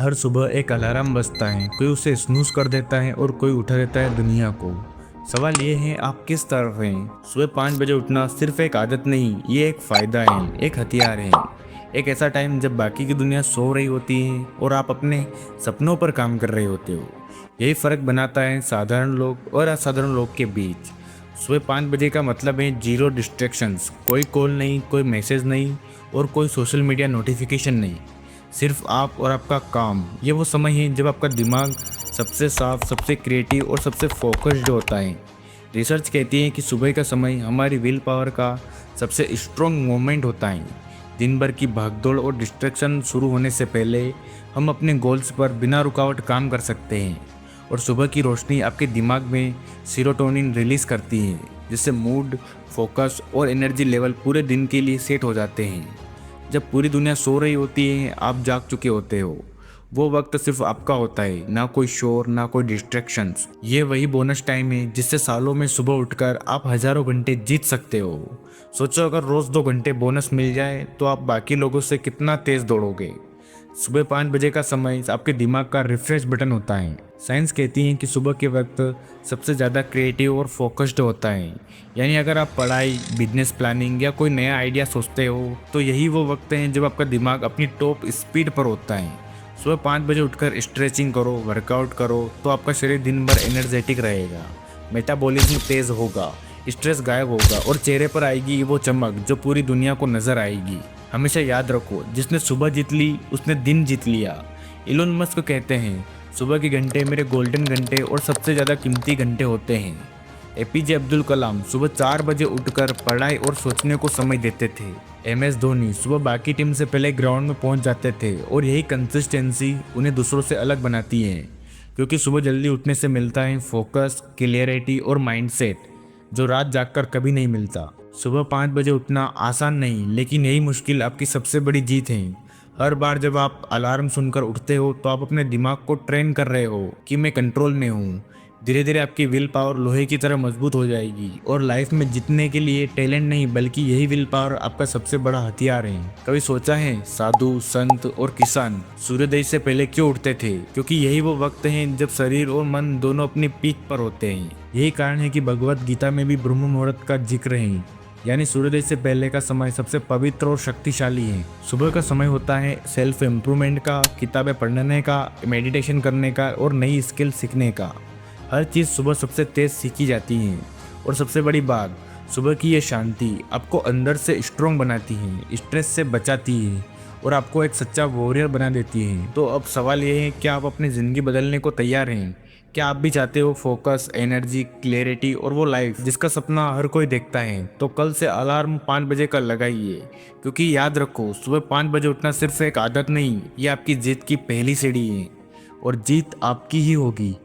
हर सुबह एक अलार्म बजता है, कोई उसे स्नूज कर देता है और कोई उठा देता है दुनिया को। सवाल ये है, आप किस तरफ हैं? सुबह 5 बजे उठना सिर्फ एक आदत नहीं, ये एक फ़ायदा है, एक हथियार है। एक ऐसा टाइम जब बाकी की दुनिया सो रही होती है और आप अपने सपनों पर काम कर रहे होते हो। यही फ़र्क बनाता है साधारण लोग और असाधारण लोग के बीच। सुबह 5 बजे का मतलब है जीरो डिस्ट्रैक्शंस, कोई कॉल नहीं, कोई मैसेज नहीं और कोई सोशल मीडिया नोटिफिकेशन नहीं। सिर्फ आप और आपका काम। ये वो समय है जब आपका दिमाग सबसे साफ, सबसे क्रिएटिव और सबसे फोकस्ड होता है। रिसर्च कहती है कि सुबह का समय हमारी विल पावर का सबसे स्ट्रॉन्ग मोमेंट होता है। दिन भर की भागदौड़ और डिस्ट्रैक्शन शुरू होने से पहले हम अपने गोल्स पर बिना रुकावट काम कर सकते हैं। और सुबह की रोशनी आपके दिमाग में सीरोटोनिन रिलीज करती है, जिससे मूड, फोकस और एनर्जी लेवल पूरे दिन के लिए सेट हो जाते हैं। जब पूरी दुनिया सो रही होती है, आप जाग चुके होते हो। वो वक्त सिर्फ आपका होता है, ना कोई शोर, ना कोई डिस्ट्रैक्शंस। ये वही बोनस टाइम है जिससे सालों में सुबह उठकर आप हजारों घंटे जीत सकते हो। सोचो, अगर रोज 2 घंटे बोनस मिल जाए तो आप बाकी लोगों से कितना तेज दौड़ोगे। सुबह 5 बजे का समय आपके दिमाग का रिफ्रेश बटन होता है। साइंस कहती है कि सुबह के वक्त सबसे ज़्यादा क्रिएटिव और फोकस्ड होता है। यानी अगर आप पढ़ाई, बिजनेस प्लानिंग या कोई नया आइडिया सोचते हो तो यही वो वक्त है जब आपका दिमाग अपनी टॉप स्पीड पर होता है। सुबह 5 बजे उठकर स्ट्रेचिंग करो, वर्कआउट करो तो आपका शरीर दिन भर एनर्जेटिक रहेगा, मेटाबॉलिज्म तेज होगा, स्ट्रेस गायब होगा और चेहरे पर आएगी वो चमक जो पूरी दुनिया को नजर आएगी। हमेशा याद रखो, जिसने सुबह जीत ली उसने दिन जीत लिया। इलोन मस्क कहते हैं, सुबह के घंटे मेरे गोल्डन घंटे और सबसे ज़्यादा कीमती घंटे होते हैं। एपीजे अब्दुल कलाम सुबह 4 बजे उठकर पढ़ाई और सोचने को समय देते थे। एमएस धोनी सुबह बाकी टीम से पहले ग्राउंड में पहुंच जाते थे और यही कंसिस्टेंसी उन्हें दूसरों से अलग बनाती है। क्योंकि सुबह जल्दी उठने से मिलता है फोकस, क्लियरिटी और माइंडसेट, जो रात जागकर कभी नहीं मिलता। सुबह 5 बजे उठना आसान नहीं, लेकिन यही मुश्किल आपकी सबसे बड़ी जीत है। हर बार जब आप अलार्म सुनकर उठते हो तो आप अपने दिमाग को ट्रेन कर रहे हो कि मैं कंट्रोल में हूँ। धीरे धीरे आपकी विल पावर लोहे की तरह मजबूत हो जाएगी और लाइफ में जीतने के लिए टैलेंट नहीं, बल्कि यही विल पावर आपका सबसे बड़ा हथियार है। कभी सोचा है साधु, संत और किसान सूर्योदय से पहले क्यों उठते थे? क्योंकि यही वो वक्त है जब शरीर और मन दोनों अपनी पीक पर होते हैं। यही कारण है कि भगवत गीता में भी ब्रह्म मुहूर्त का जिक्र है, यानी सूर्योदय से पहले का समय सबसे पवित्र और शक्तिशाली है। सुबह का समय होता है सेल्फ इम्प्रूवमेंट का, किताबें पढ़ने का, मेडिटेशन करने का और नई स्किल सीखने का। हर चीज़ सुबह सबसे तेज सीखी जाती है। और सबसे बड़ी बात, सुबह की ये शांति आपको अंदर से स्ट्रॉन्ग बनाती है, स्ट्रेस से बचाती है और आपको एक सच्चा वॉरियर बना देती है। तो अब सवाल ये है, क्या आप अपनी ज़िंदगी बदलने को तैयार हैं? क्या आप भी चाहते हो फोकस, एनर्जी, क्लैरिटी और वो लाइफ जिसका सपना हर कोई देखता है? तो कल से अलार्म 5 बजे का लगाइए। क्योंकि याद रखो, सुबह 5 बजे उठना सिर्फ एक आदत नहीं, ये आपकी जीत की पहली सीढ़ी है और जीत आपकी ही होगी।